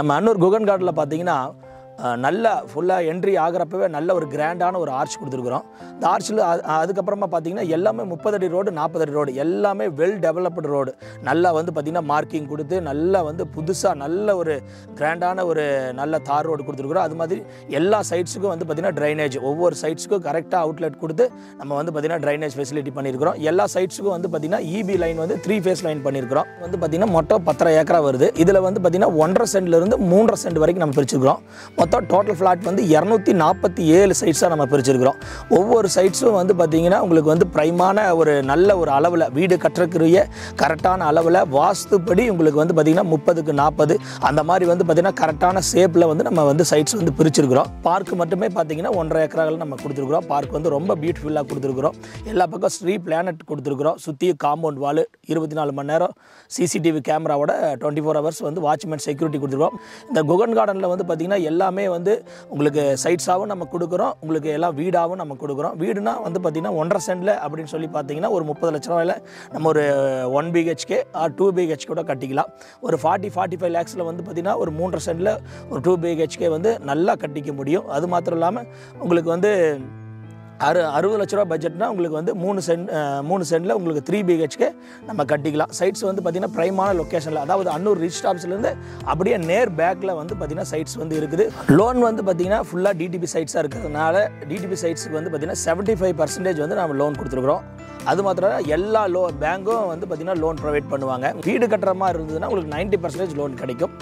நம்ம அன்னூர் குகன் கார்டனில் பார்த்தீங்கன்னா நல்ல ஃபுல்லாக என்ட்ரி ஆகிறப்பவே நல்ல ஒரு கிராண்டான ஒரு ஆர்ச் கொடுத்துருக்குறோம். இந்த ஆர்ச்சில் அதுக்கப்புறமா பார்த்தீங்கன்னா எல்லாமே 30 அடி ரோடு 40 அடி ரோடு எல்லாமே வெல் டெவலப்டு ரோடு. நல்லா வந்து பார்த்திங்கன்னா மார்க்கிங் கொடுத்து நல்லா வந்து புதுசாக நல்ல ஒரு கிராண்டான ஒரு நல்ல தார் ரோடு கொடுத்துருக்குறோம். அது மாதிரி எல்லா சைட்ஸுக்கும் வந்து பார்த்திங்கன்னா ட்ரைனேஜ் ஒவ்வொரு சைட்ஸுக்கும் கரெக்டாக அவுட்லெட் கொடுத்து நம்ம வந்து பார்த்திங்கன்னா ட்ரைனேஜ் ஃபெசிலிட்டி பண்ணியிருக்கிறோம். எல்லா சைட்ஸுக்கும் வந்து பார்த்திங்கன்னா இபி லைன் வந்து 3 ஃபேஸ் லைன் பண்ணியிருக்கிறோம். வந்து பார்த்திங்கன்னா மொத்தம் 10 ஏக்கரா வருது. இதில் வந்து பார்த்திங்கன்னா 1.5 சென்ட்லேருந்து 3.5 சென்ட் வரைக்கும் நம்ம பிரிச்சுக்கிறோம். டோட்டல் ஃப்ளாட் வந்து 247 சைட்ஸாக நம்ம பிரிச்சிருக்கிறோம். ஒவ்வொரு சைட்ஸும் வந்து பார்த்திங்கன்னா உங்களுக்கு வந்து ப்ரைமான ஒரு நல்ல ஒரு அளவில் வீடு கட்டுறக்குரிய கரெக்டான அளவில் வாஸ்துப்படி உங்களுக்கு வந்து பார்த்திங்கன்னா 30க்கு 40 அந்த மாதிரி வந்து பார்த்திங்கன்னா கரெக்டான ஷேப்பில் வந்து நம்ம வந்து சைட்ஸ் வந்து பிரிச்சிருக்கிறோம். பார்க் மட்டுமே பார்த்திங்கன்னா 1.5 ஏக்கராவில் நம்ம கொடுத்துருக்குறோம். பார்க் வந்து ரொம்ப பியூட்டிஃபுல்லாக கொடுத்துருக்குறோம். எல்லா பக்கம் ஸ்ட்ரீ பிளானட் கொடுத்துருக்குறோம். சுற்றி காம்பவுண்ட் வால் 24 மணி நேரம் சிசிடிவி கேமராவோட 24 ஹவர்ஸ் வந்து வாட்ச்மேன் செக்யூரிட்டி கொடுத்துருக்கோம். இந்த குகன் கார்டனில் வந்து பார்த்திங்கன்னா எல்லாமே வந்து உங்களுக்கு சைட்ஸாகவும் நம்ம கொடுக்குறோம். உங்களுக்கு எல்லாம் வீடாகவும் நம்ம கொடுக்குறோம். வீடுனா வந்து பார்த்திங்கன்னா 1.5 சென்டில் அப்படின்னு சொல்லி பார்த்தீங்கன்னா ஒரு 30 லட்ச ரூபாயில் நம்ம ஒரு 1 BHK ஆர் 2 BHK கூட கட்டிக்கலாம். ஒரு 40-45 லேக்ஸில் வந்து பார்த்திங்கன்னா ஒரு 3.5 சென்டில் ஒரு 2 BHK வந்து நல்லா கட்டிக்க முடியும். அது மாத்திரம் இல்லாமல் உங்களுக்கு வந்து 60 லட்ச ரூபா பட்ஜெட்னா உங்களுக்கு வந்து 3 சென்டில் உங்களுக்கு 3 BHK நம்ம கட்டிக்கலாம். சைட்ஸ் வந்து பார்த்திங்கன்னா ப்ரைமான லொக்கேஷனில், அதாவது அன்னூர் ரிச் ஸ்டாப்ஸ்லேருந்து அப்படியே நேர் பேக்கில் வந்து பார்த்திங்கன்னா சைட்ஸ் வந்து இருக்குது. லோன் வந்து பார்த்திங்கன்னா ஃபுல்லாக டிடிபி சைட்ஸாக இருக்கிறதுனால டிடிபி சைட்ஸுக்கு வந்து பார்த்திங்கன்னா 75% வந்து நம்ம லோன் கொடுத்துருக்குறோம். அது மாத்திரம் எல்லா பேங்க்கும் வந்து பார்த்திங்கன்னா லோன் ப்ரொவைட் பண்ணுவாங்க. வீடு கட்டுற மாதிரி இருந்ததுன்னா உங்களுக்கு 90% லோன் கிடைக்கும்.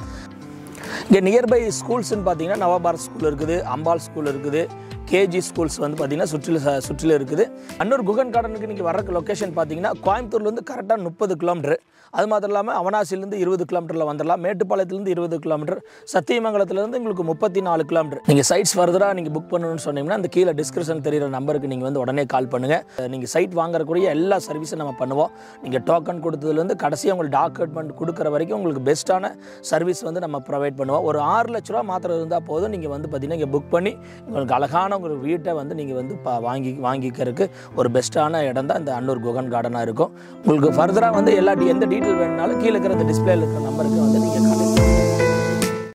இங்கே நியர்பை ஸ்கூல்ஸ்ன்னு பார்த்தீங்கன்னா நவபாரத் ஸ்கூல் இருக்குது, அம்பாள் ஸ்கூல் இருக்குது, கேஜி ஸ்கூல்ஸ் வந்து பார்த்திங்கன்னா சுற்றில இருக்குது. அன்னூர் குகன் கார்டனுக்கு நீங்கள் வர்ற லொக்கேஷன் பார்த்தீங்கன்னா கோயம்புத்தூர்லேருந்து கரெக்டாக 30 கிலோமீட்டர். அது மாத்திரம் இல்லாமல் அவனாசிலேருந்து 20 கிலோமீட்டரில் வந்துடலாம். மேட்டுப்பாளையத்துலேருந்து 20 கிலோமீட்டர், சத்தியமங்கலத்துலேருந்து உங்களுக்கு 34 கிலோமீட்டர். நீங்கள் சைட்ஸ் ஃபர்தராக நீங்கள் புக் பண்ணணும்னு சொன்னீங்கன்னா அந்த கீழே டிஸ்கிரிப்ஷன் தெரிகிற நம்பருக்கு நீங்கள் வந்து உடனே கால் பண்ணுங்கள். நீங்கள் சைட் வாங்குறக்கூடிய எல்லா சர்வீஸும் நம்ம பண்ணுவோம். நீங்கள் டோக்கன் கொடுத்ததுலேருந்து கடைசியாக உங்களுக்கு டாக்குமெண்ட் கொடுக்குற வரைக்கும் உங்களுக்கு பெஸ்ட்டான சர்வீஸ் வந்து நம்ம ப்ரொவைட் பண்ணுவோம். ஒரு 6 லட்ச ரூபா மாத்திரம் இருந்தால் போதும். நீங்கள் வந்து பார்த்திங்கன்னா இங்கே புக் பண்ணி உங்களுக்கு அழகான ஒரு வீட்டை வந்து நீங்கள் வந்து வாங்கிக்கிறதுக்கு ஒரு பெஸ்ட்டான இடம் தான் இந்த அன்னூர் குகன் கார்டனாக இருக்கும். உங்களுக்கு ஃபர்தராக வந்து எந்த டீட்டெயில் வேணுனாலும் கீழே இருக்கிற டிஸ்பிளேல இருக்கிற நம்பருக்கு வந்து நீங்கள் கான்டாக்ட் பண்ணுங்கள்.